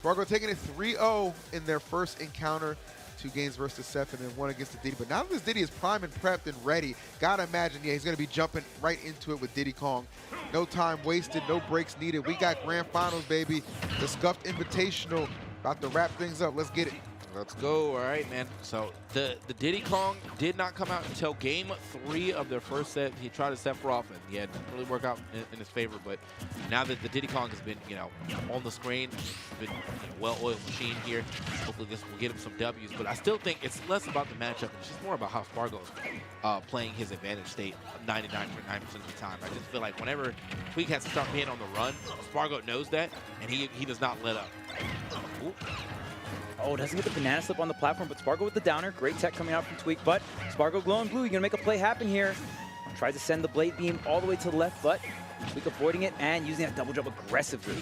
Sparg0 taking it 3-0 in their first encounter. 2 games versus Seph and then 1 against the Diddy. But now that this Diddy is primed and prepped and ready, gotta imagine, yeah, he's gonna be jumping right into it with DiddyKong. No time wasted, no breaks needed. We got grand finals, baby. The Scuffed Invitational. About to wrap things up. Let's get it. Let's go. All right, man. So the DiddyKong did not come out until game 3 of their first set. He tried to Sephiroth, and yeah, it didn't really work out in his favor. But now that the DiddyKong has been, on the screen, it's been a well-oiled machine here. Hopefully this will get him some W's. But I still think it's less about the matchup. It's just more about how Sparg0 is playing his advantage state 99.9% of the time. I just feel like whenever Tweek has to start being on the run, Sparg0 knows that, and he does not let up. Ooh. Oh, doesn't get the banana slip on the platform, but Sparg0 with the downer. Great tech coming out from Tweek, but Sparg0 glowing blue. You're going to make a play happen here. Tries to send the blade beam all the way to the left, but Tweek avoiding it and using that double jump aggressively.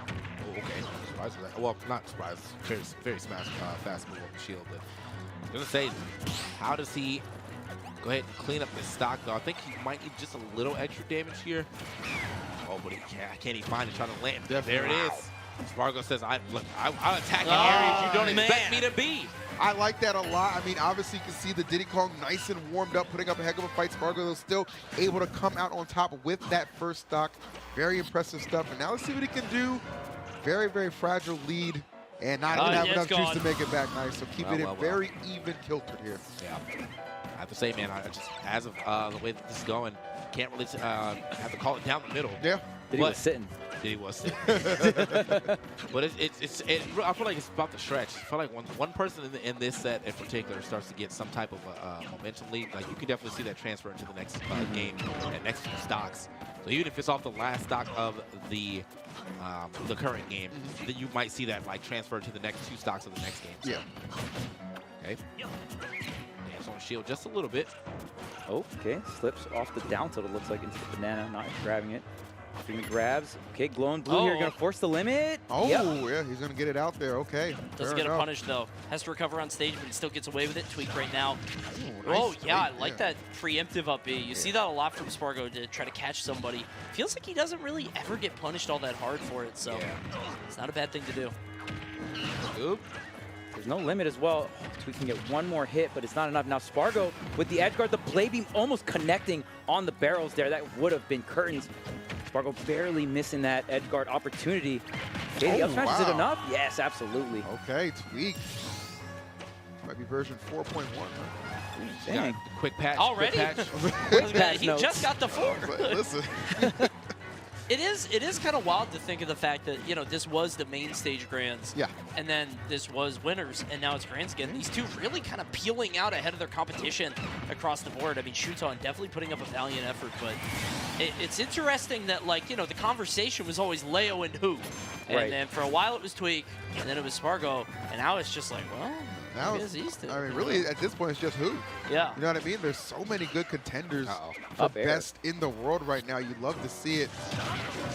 Oh, okay. Surprised with that. Well, not surprised. Very, very fast move on the shield. But I was going to say, how does he go ahead and clean up this stock, though? I think he might need just a little extra damage here. Oh, but can't he find it? Trying to land. There it is. Sparg0 says, look, I'll attack in areas you don't expect me to be. I like that a lot. I mean, obviously you can see the DiddyKong nice and warmed up, putting up a heck of a fight. Sparg0 is still able to come out on top with that first stock. Very impressive stuff. And now let's see what he can do. Very, very fragile lead. And not even have enough juice to make it back nice. So keep it very even kiltered here. Yeah. I have to say, man, I just, as of the way that this is going, can't really have to call it down the middle. Yeah. Diddy was sitting. Diddy was sitting. But I feel like it's about to stretch. I feel like one person in this set in particular starts to get some type of momentum lead, like you can definitely see that transfer into the next game and next few stocks. So even if it's off the last stock of the current game, then you might see that like transfer to the next 2 stocks of the next game. So. Yeah. Okay. Dance on shield just a little bit. Okay, slips off the down tilt, it looks like, into the banana, not grabbing it. Doing the grabs. Okay, glowing blue here, gonna force the limit. Oh, yeah, he's gonna get it out there. Okay. Doesn't get a punish though. Has to recover on stage, but he still gets away with it. Tweek right now. Nice yeah, I like that preemptive up B. You see that a lot from Sparg0 to try to catch somebody. Feels like he doesn't really ever get punished all that hard for it, so it's not a bad thing to do. Oop. There's no limit as well. Tweek can get one more hit, but it's not enough. Now Sparg0 with the edge guard, the blade beam almost connecting on the barrels there. That would have been curtains. Sparg0 barely missing that edge guard opportunity. Okay, the up smash, is it enough? Yes, absolutely. Okay, Tweek. Might be version 4.1. Dang. Quick patch. Already? Quick patch he notes. just got the 4. Listen. It is kind of wild to think of the fact that, this was the main stage grands. Yeah. And then this was winners, and now it's grands again. These two really kind of peeling out ahead of their competition across the board. I mean, Shuton definitely putting up a valiant effort, but it's interesting that, the conversation was always Leo and who. And then for a while it was Tweek, and then it was Sparg0, and now it's just like, well, now it's these two. I mean, really, at this point, it's just who. Yeah. You know what I mean? There's so many good contenders for best in the world right now. You love to see it.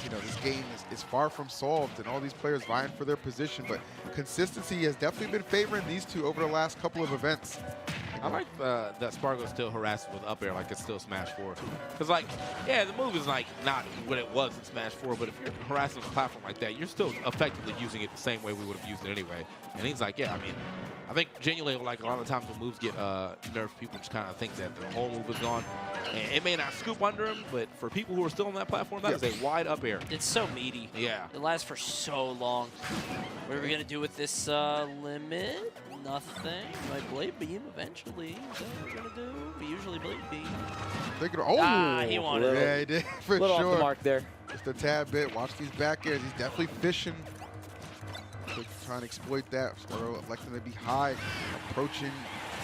This game is far from solved, and all these players vying for their position. But consistency has definitely been favoring these two over the last couple of events. I like that Sparg0 still harassing with up air like it's still Smash 4. Because, yeah, the move is, not what it was in Smash 4, but if you're harassing a platform like that, you're still effectively using it the same way we would have used it anyway. And he's like, yeah, I mean, I think genuinely, a lot of times when moves get nerfed, people just kind of think that the whole move is gone. And it may not scoop under him, but for people who are still on that platform, that is a wide up air. It's so meaty. Yeah. It lasts for so long. What are we going to do with this limit? Nothing. My blade beam eventually. Is that what we're going to do? We usually blade beam. He wanted it. Yeah, he did, for a little sure. off the mark there. Just a tad bit. Watch these back airs. He's definitely fishing. Trying to exploit that. Sparg0 electing to be high, approaching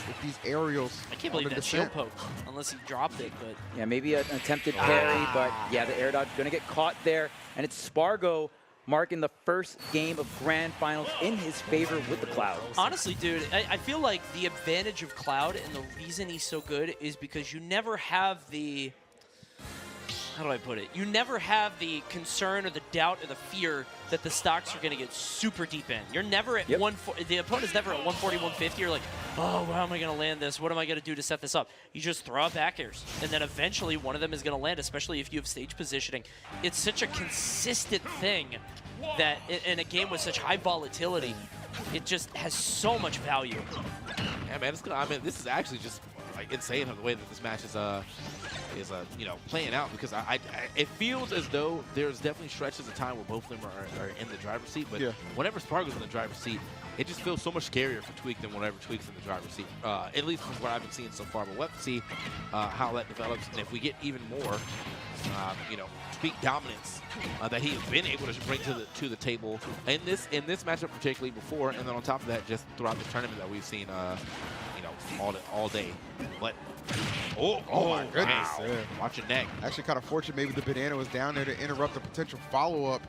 with these aerials. I can't believe that shield poke, unless he dropped it. But yeah, maybe an attempted parry, but yeah, the air dodge going to get caught there. And it's Sparg0 marking the first game of grand finals in his favor with the Cloud. Honestly, dude, I feel like the advantage of Cloud and the reason he's so good is because you never have the... How do I put it? You never have the concern or the doubt or the fear that the stocks are going to get super deep in. You're never at the opponent's never at 140, 150. You're like, oh, how am I going to land this? What am I going to do to set this up? You just throw out back airs, and then eventually one of them is going to land, especially if you have stage positioning. It's such a consistent thing that in a game with such high volatility, it just has so much value. Yeah, man, it's gonna, I mean, this is actually just like insane the way that this match is you know, playing out, because it feels as though there's definitely stretches of time where both of them are in the driver's seat, but whenever Sparg0's in the driver's seat, it just feels so much scarier for Tweek than whenever Tweek's in the driver's seat, at least from what I've been seeing so far. But we'll have to see how that develops, and if we get even more, you know, Tweek dominance that he's been able to bring to the table in this matchup particularly before, and then on top of that, just throughout the tournament that we've seen, you know, all day. But oh my goodness! Wow. Yeah. Watch your neck. Actually, kind of fortunate. Maybe the banana was down there to interrupt a potential follow-up.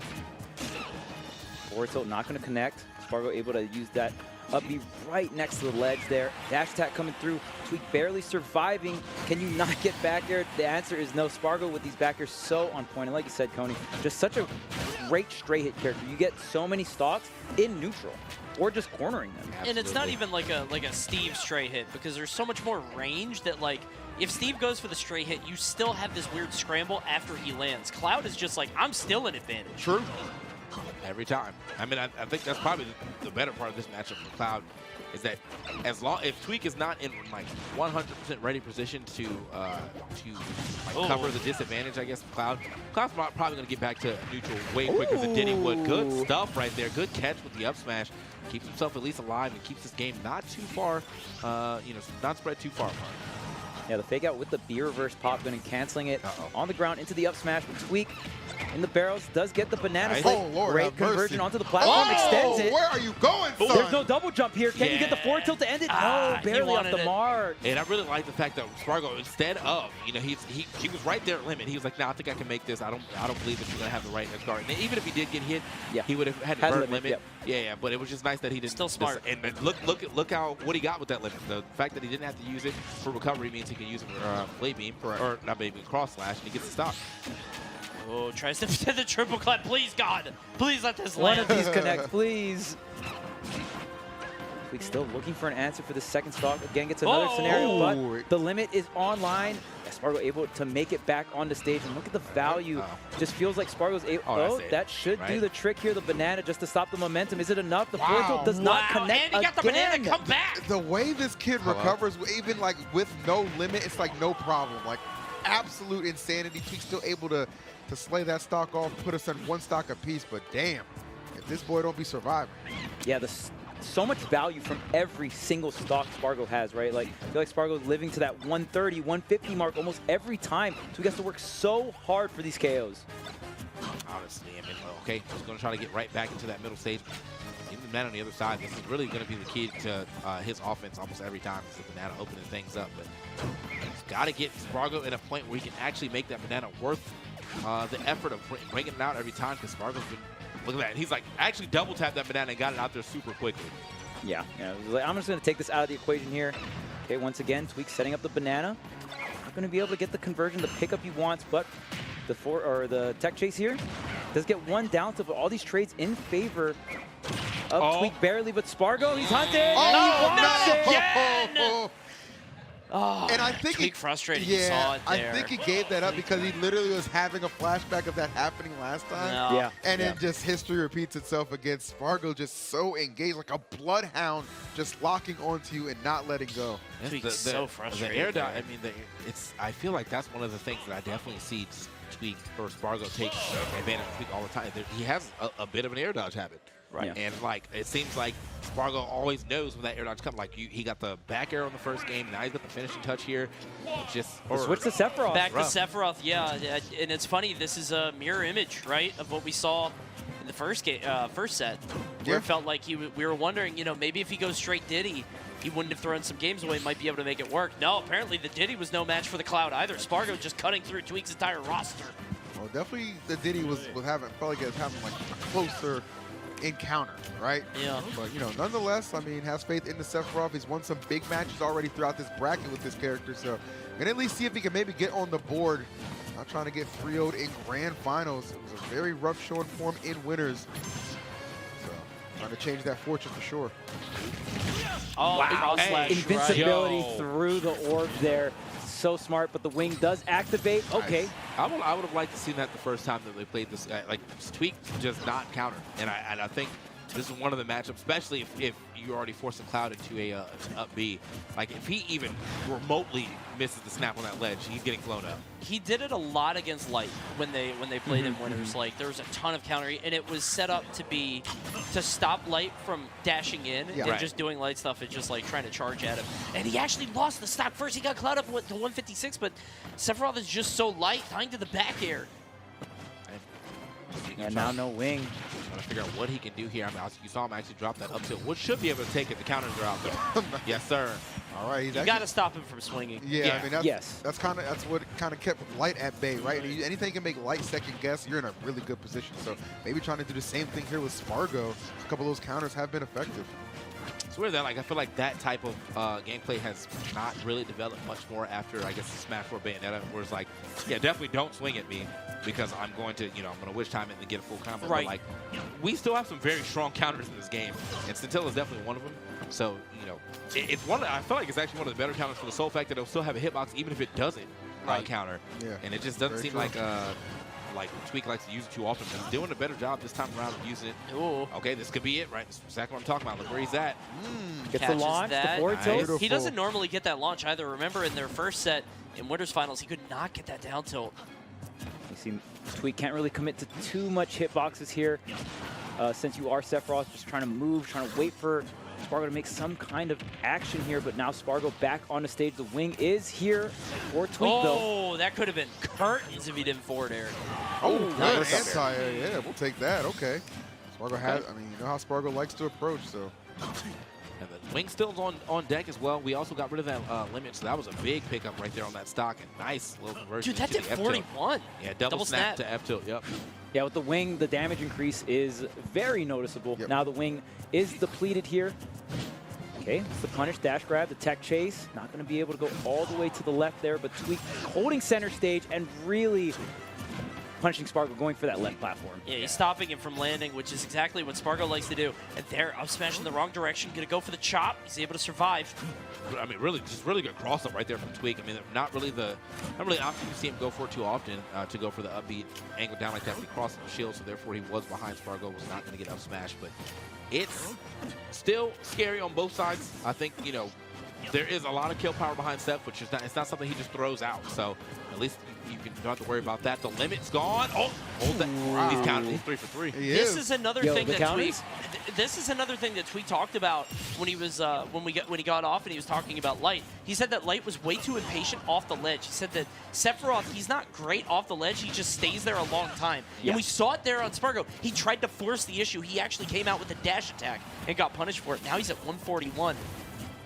Forward tilt not going to connect. Sparg0 able to use that up B right next to the ledge there. Dash attack coming through. Tweek barely surviving. Can you not get back there? The answer is no. Sparg0 with these back airs so on point. And like you said, Coney, just such a great straight hit character. You get so many stocks in neutral or just cornering them. Absolutely. And it's not even like a Steve straight hit, because there's so much more range that, like, if Steve goes for the straight hit, you still have this weird scramble after he lands. Cloud is just like, I'm still in advantage. True. Every time. I mean, I think that's probably the better part of this matchup for Cloud, is that if Tweek is not in like 100% ready position to like cover the disadvantage, I guess, of Cloud's probably going to get back to neutral way quicker than Diddy would. Good stuff right there. Good catch with the up smash. Keeps himself at least alive and keeps this game not too far, you know, not spread too far apart. Yeah, the fake out with the B reverse pop gun and canceling it on the ground into the up smash. But Tweek in the barrels does get the banana slip. Oh, Lord, great conversion onto the platform, extends it. Where are you going, son? There's no double jump here. Can you get the forward tilt to end it? No, barely off the mark. And I really like the fact that Sparg0, instead of, you know, he was right there at limit. He was like, nah, I think I can make this. I don't believe that you're gonna have the right next guard. And even if he did get hit, he would have had to burn limit. Yeah, but it was just nice that he didn't. Still smart. And look how what he got with that limit. The fact that he didn't have to use it for recovery means he can use it for blade beam, or not blade beam, cross slash, and he gets the stock. Oh, tries to fit the triple clap. Please, God, please let this One land. of these connect, please. Tweek still looking for an answer for the second stock. Again, gets another scenario, but the limit is online. Sparg0 able to make it back on the stage, and look at the value. Just feels like Sparg0's able. That should do the trick here. The banana just to stop the momentum. Is it enough? The forward tilt does not connect. And he got the banana come back. The way this kid recovers, even like with no limit, it's like no problem. Like absolute insanity. Tweek's still able to slay that stock off, put us at one stock apiece. But damn, if this boy don't be surviving. Yeah, so much value from every single stock Sparg0 has, right? Like, I feel like Sparg0's living to that 130, 150 mark almost every time. So he has to work so hard for these KOs. Honestly, I mean, okay, he's going to try to get right back into that middle stage. Even the man on the other side, this is really going to be the key to his offense almost every time. Is the banana opening things up. But he's got to get Sparg0 in a point where he can actually make that banana worth the effort of bringing it out every time, because Sparg0's been. Look at that. He's like actually double tapped that banana and got it out there super quickly. Yeah. I'm just going to take this out of the equation here. Okay, once again, Tweek setting up the banana. Not going to be able to get the conversion, the pickup he wants, but the tech chase here does get one down to all these trades in favor of Tweek barely, but Sparg0, he's hunted. And I think Tweek frustrated. You saw it there. I think he gave that up because he literally was having a flashback of that happening last time. And then just history repeats itself against Sparg0, just so engaged, like a bloodhound, just locking onto you and not letting go. Tweek's so frustrated. The air dodge, I mean, I feel like that's one of the things that I definitely see Tweek or Sparg0 take advantage of Tweek all the time. He has a bit of an air dodge habit. Right, and like it seems like Sparg0 always knows when that air dodge comes. Like he got the back air on the first game, now he's got the finishing touch here. Switch to Sephiroth. Back to Sephiroth, yeah. And it's funny, this is a mirror image, right, of what we saw in the first game, first set, where it felt like we were wondering, you know, maybe if he goes straight Diddy, he wouldn't have thrown some games away, might be able to make it work. No, apparently the Diddy was no match for the Cloud either. Sparg0 just cutting through Tweek's entire roster. Well, definitely the Diddy was having like a closer encounter, right? Yeah. But, you know, nonetheless, I mean, has faith in the Sephiroth. He's won some big matches already throughout this bracket with this character, so gonna at least see if he can maybe get on the board. Not trying to get 3-0'd in grand finals. It was a very rough showing for him in winners. So, trying to change that fortune for sure. Oh, wow. Invincibility through the orb there. So smart, but the wing does activate. Okay. I would have liked to see that the first time that they played this. Like, Tweek just not counter. And I think this is one of the matchups, especially if you already forcing Cloud into a up B. Like, if he even remotely misses the snap on that ledge, he's getting blown up. He did it a lot against Light when they played in Winners. Like, there was a ton of counter, and it was set up to stop Light from dashing in and just doing Light stuff and just like trying to charge at him. And he actually lost the stock first. He got Cloud up to 156, but Sephiroth is just so light, dying to the back air. And now no wing. Trying to figure out what he can do here. I mean, you saw him actually drop that up tilt. Wood should be able to take it. The counters are out there. Yes, sir. All right, You got to stop him from swinging. Yeah, I mean, Yes. that's what kind of kept Light at bay, right? And anything can make Light second guess, you're in a really good position. So maybe trying to do the same thing here with Sparg0. A couple of those counters have been effective. It's weird that, like, I feel like that type of gameplay has not really developed much more after, I guess, the Smash 4 Bayonetta, where it's like, yeah, definitely don't swing at me because I'm going to, I'm going to wish time it and get a full combo. Right. But, like, we still have some very strong counters in this game, and Scintilla is definitely one of them. So, it's one. I feel like it's actually one of the better counters for the sole fact that it'll still have a hitbox even if it doesn't counter. Yeah. And it just doesn't seem true. like Tweek likes to use it too often. He's doing a better job this time around of using it. Ooh. Okay, this could be it, right? This is exactly what I'm talking about. Look where he's at. Gets the Catches launch, that. the forward tilt. Beautiful. He doesn't normally get that launch either. Remember in their first set in Winners Finals, he could not get that down tilt. You see, Tweek can't really commit to too much hitboxes here. Since you are Sephiroth, just trying to move, trying to wait for Sparg0 to make some kind of action here, but now Sparg0 back on the stage. The wing is here for Tweek, though. Oh, that could have been curtains if he didn't forward air. Oh, good nice. anti-air. Yeah, we'll take that. Okay. Sparg0 has, I mean, you know how Sparg0 likes to approach, so. And the wing still's on deck as well. We also got rid of that limit, so that was a big pickup right there on that stock. And nice little conversion. Dude, that into did the F-tilt. 41. Yeah, double snap to F-tilt, yep. Yeah, with the wing, the damage increase is very noticeable. Yep. Now the wing is depleted here. Okay, it's the punish, dash grab, the tech chase. Not going to be able to go all the way to the left there, but Tweek holding center stage and really punishing Sparg0, going for that left platform. Yeah, he's stopping him from landing, which is exactly what Sparg0 likes to do. And there, up smash in the wrong direction, gonna go for the chop. He's able to survive. I mean, really, just really good cross-up right there from Tweek. I mean, not really option you see him go for too often to go for the upbeat angle down like that. He crossed the shield, so therefore he was behind Sparg0, was not going to get up smash. But it's still scary on both sides. I think, there is a lot of kill power behind Seth, which is it's not something he just throws out. So at least you don't have to worry about that. The limit's gone. Oh, hold that. Wow. He's counted. He's 3 for 3. This is another Yo, thing the that counters? This is another thing that Tweek talked about when he was when he got off and he was talking about Light. He said that Light was way too impatient off the ledge. He said that Sephiroth, he's not great off the ledge. He just stays there a long time. Yeah. And we saw it there on Sparg0. He tried to force the issue. He actually came out with a dash attack and got punished for it. Now he's at 141.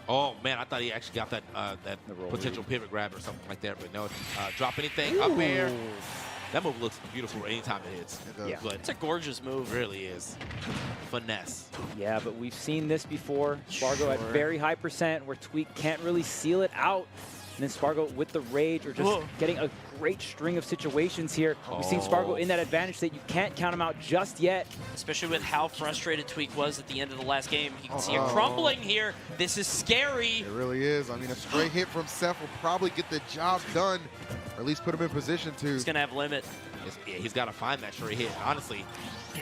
Oh, man, I thought he actually got that potential pivot grab or something like that, but no. Drop anything up air. That move looks beautiful anytime it hits. It does. Yeah. But It's a gorgeous move. it really is. Finesse. Yeah, but we've seen this before. Sparg0 at very high percent where Tweek can't really seal it out. And then Sparg0 with the rage or just getting a great string of situations here. We've seen Sparg0 in that advantage state. You can't count him out just yet. Especially with how frustrated Tweek was at the end of the last game. You can see it crumbling here. This is scary. It really is. I mean, a straight hit from Seth will probably get the job done, or at least put him in position to. He's going to have limit. He's got to find that straight hit. Honestly,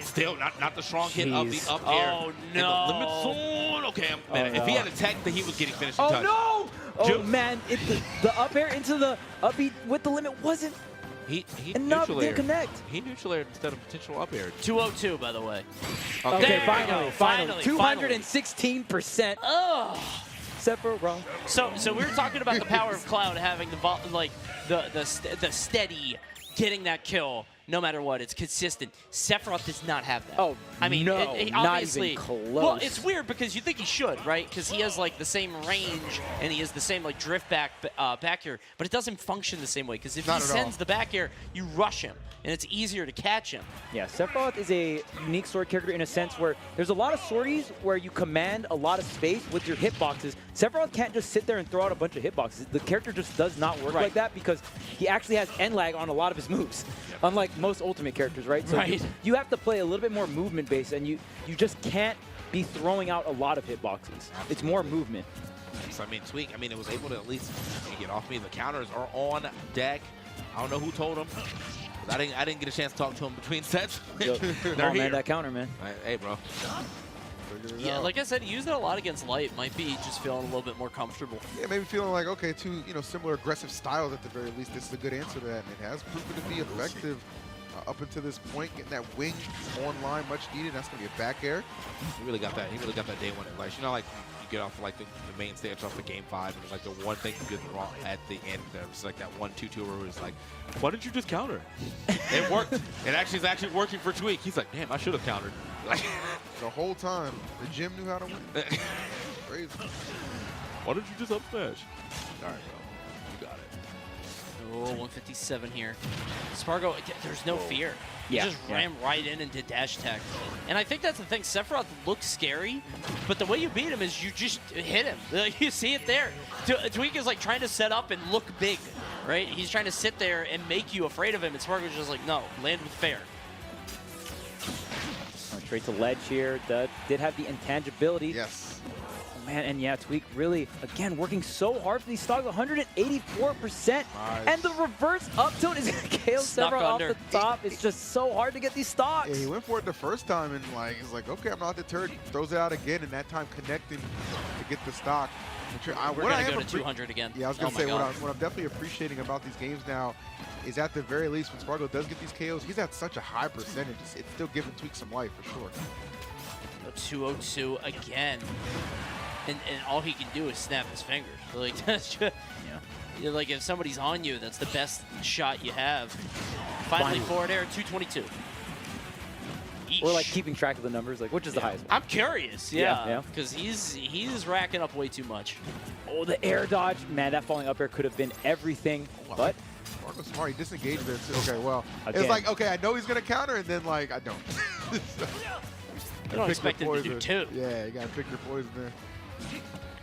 still not the strong hit of the up air. Oh, And the no. limit zone. Okay, man, if he had a tech, then he was getting finishing Oh touch. no! Oh Jim- man, the up air into the upbeat with the limit wasn't He enough. neutral Didn't aired. connect. He neutral aired instead of potential up air. 202, by the way. Okay, There we finally, go. finally. Finally. 216%. Ugh. Sephiroth. So we were talking about the power of Cloud having the steady getting that kill no matter what. It's consistent. Sephiroth does not have that. Oh, I mean, no, not obviously, even close. Well, it's weird because you think he should, right? Because he has like the same range and he has the same like drift back air, but it doesn't function the same way. Because if he Not at all. sends the back air, you rush him, and it's easier to catch him. Yeah, Sephiroth is a unique sword character in a sense where there's a lot of sorties where you command a lot of space with your hitboxes. Sephiroth can't just sit there and throw out a bunch of hitboxes. The character just does not work like that because he actually has end lag on a lot of his moves, unlike most Ultimate characters, right? So you have to play a little bit more movement based, and you just can't be throwing out a lot of hitboxes. It's more movement. So, I mean, Tweek, it was able to at least get off me. The counters are on deck. I don't know who told him. 'Cause I didn't get a chance to talk to him between sets. Yo, They're oh, here. man, that counter, man. Hey, bro. Yeah, like I said, he used it a lot against Light. Might be just feeling a little bit more comfortable. Yeah, maybe feeling like, okay, two similar aggressive styles at the very least. This is a good answer to that, and it has proven to be effective up until this point. Getting that wing online, much needed. That's gonna be a back air. He really got that. He really got that day one. Like, you know, like you get off like the main stage off the game 5, and it's like the one thing you did wrong at the end. There was like that 1-2-2 where it was like, why didn't you just counter? It worked. It actually is actually working for Tweek. He's like, damn, I should have countered. Like, The whole time, the gym knew how to win. Crazy. why didn't you just up smash? All right, bro. You got it. Oh, 157 here. Sparg0, there's no fear. Yeah, He just ran right in and did dash tech. And I think that's the thing. Sephiroth looks scary, but the way you beat him is you just hit him. Like, you see it there. Tweek is like trying to set up and look big, right? He's trying to sit there and make you afraid of him, and Sparg0's just like, no, land with fair. Straight to ledge here. Did have the intangibility. Yes. Oh, man, and yeah, Tweek really, again, working so hard for these stocks, 184%. Nice. And the reverse up tilt is going to KO Snuck Sephiroth off under. the top. It's just so hard to get these stocks. Yeah, he went for it the first time, and like he's like, okay, I'm not deterred. Throws it out again, and that time connecting to get the stock. We're what going I to am go to 200 again. Yeah, I was Oh gonna my say God. what I'm definitely appreciating about these games now is at the very least when Sparg0 does get these KOs, he's at such a high percentage. It's still giving Tweek some life for sure. 202 again. And all he can do is snap his fingers. Like, that's just, you know, like if somebody's on you, that's the best shot you have. Finally, forward air, 222. Or like keeping track of the numbers, like which is the highest one? I'm curious, Yeah. because he's racking up way too much. Oh, the air dodge. Man, that falling up air could have been everything, but Sparg0's smart. He disengaged there too. Okay, well, Again. it's like, okay, I know he's gonna counter, and then like I don't. You don't expect him to do two. Yeah, you gotta pick your poison there.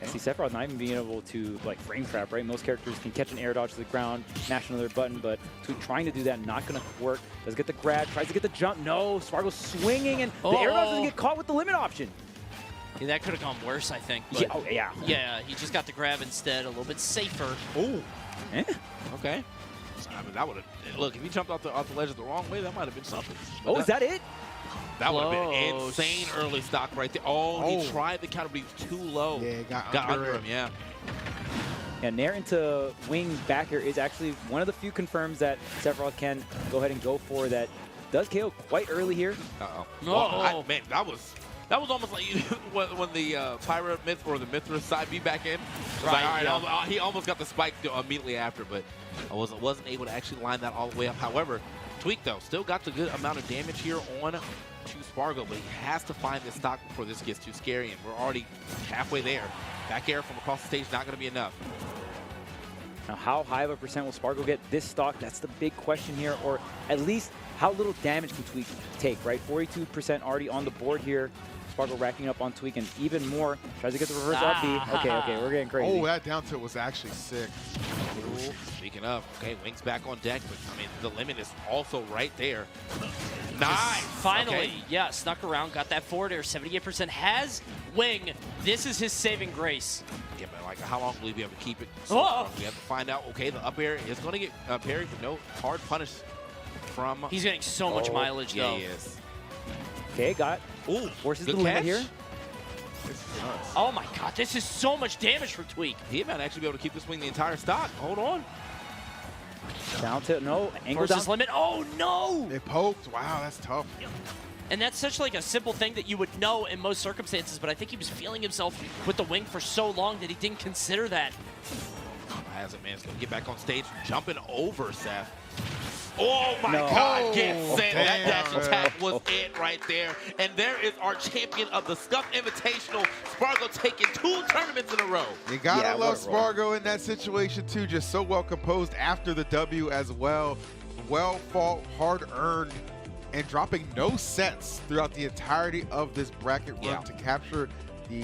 I see Sephiroth not even being able to like frame trap, right? Most characters can catch an air dodge to the ground, mash another button, but Tweek trying to do that, not gonna work. Does get the grab, tries to get the jump. No, Sparg0 swinging, and the air dodge doesn't get caught with the limit option. Yeah, that could have gone worse, I think. But Yeah, oh, yeah. yeah, he just got the grab instead, a little bit safer. Oh, Eh? okay. I mean, that would have. Look, if he jumped off the ledge the wrong way, that might have been something. Oh, is that it? That would have been Close. insane early stock right there. Oh, he tried the counter, but he was too low. Yeah, got under under him. Yeah. Yeah, Nair into wing back air is actually one of the few confirms that Sephiroth can go ahead and go for that. Does KO quite early here. Uh-oh. Oh. Man, that was almost like when the Pyra Myth or the Mithra side B back in. Right, Like, all right, yeah. he almost got the spike immediately after, but I wasn't able to actually line that all the way up. However, Tweek, though, still got the good amount of damage here on to Sparg0, but he has to find this stock before this gets too scary, and we're already halfway there. Back air from across the stage, not going to be enough. Now, how high of a percent will Sparg0 get this stock? That's the big question here, or at least how little damage can Tweek take, right? 42% already on the board here. Sparg0 racking up on Tweek, and even more. Tries to get the reverse up B. Okay, we're getting crazy. Oh, that down tilt was actually sick. Speaking of, okay, wings back on deck, but I mean, the limit is also right there. Nice! Finally, Okay. yeah, snuck around, got that forward air, 78%, has wing. This is his saving grace. Yeah, but like, how long will he be able to keep it? Oh. We have to find out. Okay, the up air is going to get parried, but no hard punish from. He's getting so much mileage, yeah, though. he is. Okay, got Ooh, forces good the limit catch. here. This is nuts. Oh my God, this is so much damage for Tweek. He might actually be able to keep this wing the entire stock. Hold on. Down tilt, no, angle Versus down. limit. Oh no! It poked. Wow, that's tough. And that's such like a simple thing that you would know in most circumstances, but I think he was feeling himself with the wing for so long that he didn't consider that. Has it, man. It's going to get back on stage, jumping over Seth. Oh my No. God, get Oh, set. That damn, dash man. attack was it right there. And there is our champion of the Scuffed Invitational, Sparg0 taking 2 tournaments in a row. You gotta Yeah, love what a roll. Sparg0 in that situation too. Just so well composed after the W as well. Well fought, hard earned, and dropping no sets throughout the entirety of this bracket run Yeah. to capture the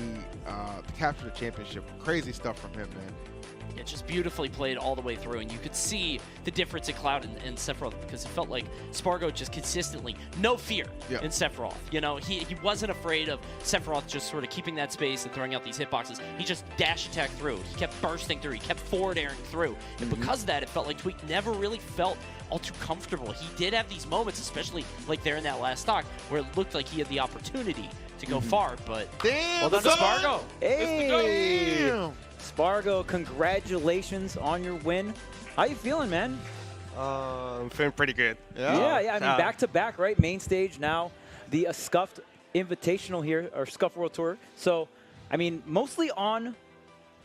championship. Crazy stuff from him, man. Yeah, just beautifully played all the way through, and you could see the difference in Cloud and Sephiroth because it felt like Sparg0 just consistently, no fear in Sephiroth. You know, he wasn't afraid of Sephiroth just sort of keeping that space and throwing out these hitboxes. He just dash attack through. He kept bursting through. He kept forward airing through. And because of that, it felt like Tweek never really felt all too comfortable. He did have these moments, especially like there in that last stock, where it looked like he had the opportunity to go far, but Damn, well done to Sparg0. Hey! Damn. Sparg0, congratulations on your win. How you feeling, man? I'm feeling pretty good. Yeah, I mean, back-to-back, right? Main stage now, the Scuffed Invitational here, or Scuffed World Tour. So, I mean, mostly on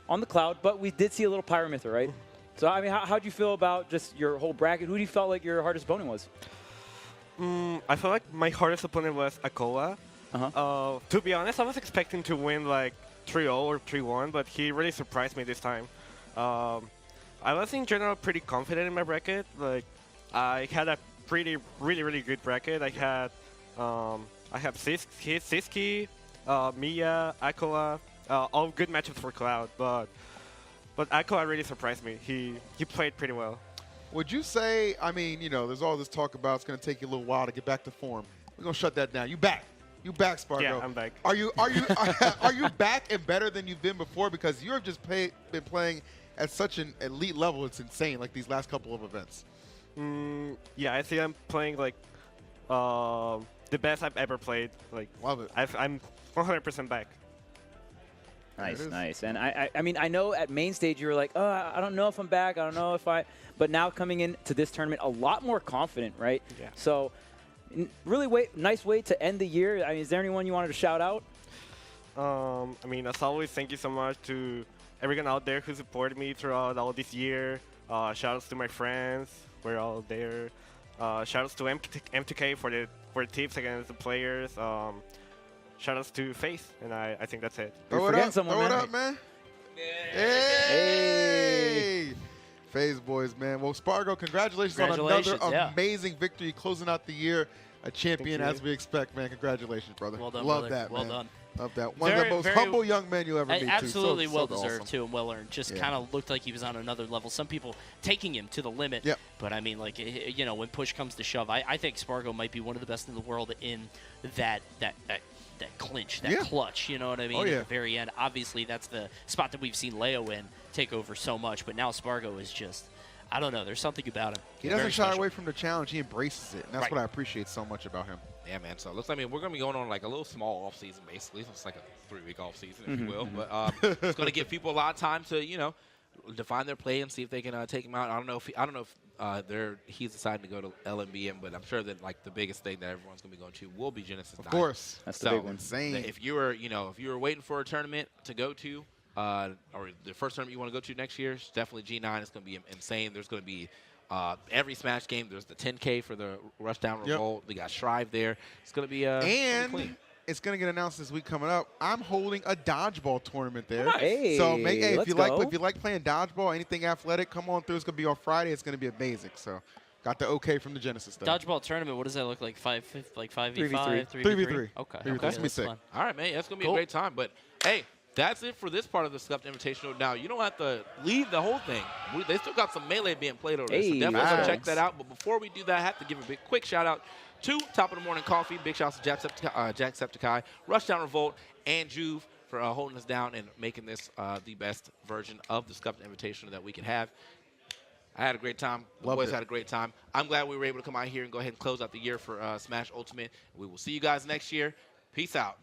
the Cloud, but we did see a little Pyramithra, right? So, I mean, how'd you feel about just your whole bracket? Who do you felt like your hardest opponent was? I feel like my hardest opponent was Akoa. To be honest, I was expecting to win like 3-0 or 3-1, but he really surprised me this time. I was in general pretty confident in my bracket. Like, I had a really good bracket. I had Siski, Mia, Akoa, all good matchups for Cloud, but Akoa really surprised me. He played pretty well. Would you say, I mean, you know, there's all this talk about it's going to take you a little while to get back to form. We're going to shut that down. You back. You back, Sparg0. Yeah, I'm back. Are you back and better than you've been before? Because you have just been playing at such an elite level. It's insane, like these last couple of events. Yeah, I think I'm playing like the best I've ever played. Like, love it. I'm 100% back. Nice. And I mean, I know at main stage you were like, oh, I don't know if I'm back. I don't know if I. But now coming into this tournament, a lot more confident, right? Yeah. So, really nice way to end the year. I mean, is there anyone you wanted to shout out? I mean, as always, thank you so much to everyone out there who supported me throughout all this year. Shout outs to my friends. We're all there. Shout outs to M2K for the tips against the players. Shout outs to Face, and I think that's it. Throw it up, man. Hey! FaZe boys, man. Well, Sparg0, congratulations on another amazing victory, closing out the year a champion as we expect, man. Congratulations, brother. Well done, Love brother. that, well man. done. Love that. One of the most humble young men you'll ever meet, absolutely too. well-deserved, awesome. too, and well-earned. Just kind of looked like he was on another level. Some people taking him to the limit. Yep. But, I mean, like, you know, when push comes to shove, I think Sparg0 might be one of the best in the world in that clinch, that clutch, you know what I mean? At the very end. Obviously, that's the spot that we've seen Leo in take over so much, but now Sparg0 is just, I don't know, there's something about him. He doesn't shy away from the challenge. He embraces it, and that's what I appreciate so much about him. Yeah, man. So it looks like, I mean, we're going to be going on like a little small off season, basically. It's like a 3-week off season, if you will. But it's going to give people a lot of time to, you know, define their play and see if they can take him out. I don't know if he's decided to go to LMBM, but I'm sure that like the biggest thing that everyone's going to be going to will be Genesis. Of course, that's the big one. Insane. If you were waiting for a tournament to go to, or the first tournament you want to go to next year, it's definitely G9. It's going to be insane. There's going to be every Smash game. There's the 10K for the Rushdown Revolt. We got Shrive there. It's going to be and it's going to get announced this week coming up. I'm holding a dodgeball tournament there. Hey, so if you go. like playing dodgeball, anything athletic, come on through. It's going to be on Friday. It's going to be amazing. So got the okay from the Genesis stuff. Dodgeball tournament, what does that look like? 5v5, 3v3? 3v3. Okay. That's going to be sick. Fun. All right, man. That's going to be a great time. But, hey, that's it for this part of the Scuffed Invitational. Now, you don't have to leave the whole thing. They still got some Melee being played over there, so definitely go check that out. But before we do that, I have to give a quick shout-out to Top of the Morning Coffee. Big shout-out to Jacksepticeye, Rushdown Revolt, and Juve for holding us down and making this the best version of the Scuffed Invitational that we can have. I had a great time. The boys had a great time. I'm glad we were able to come out here and go ahead and close out the year for Smash Ultimate. We will see you guys next year. Peace out.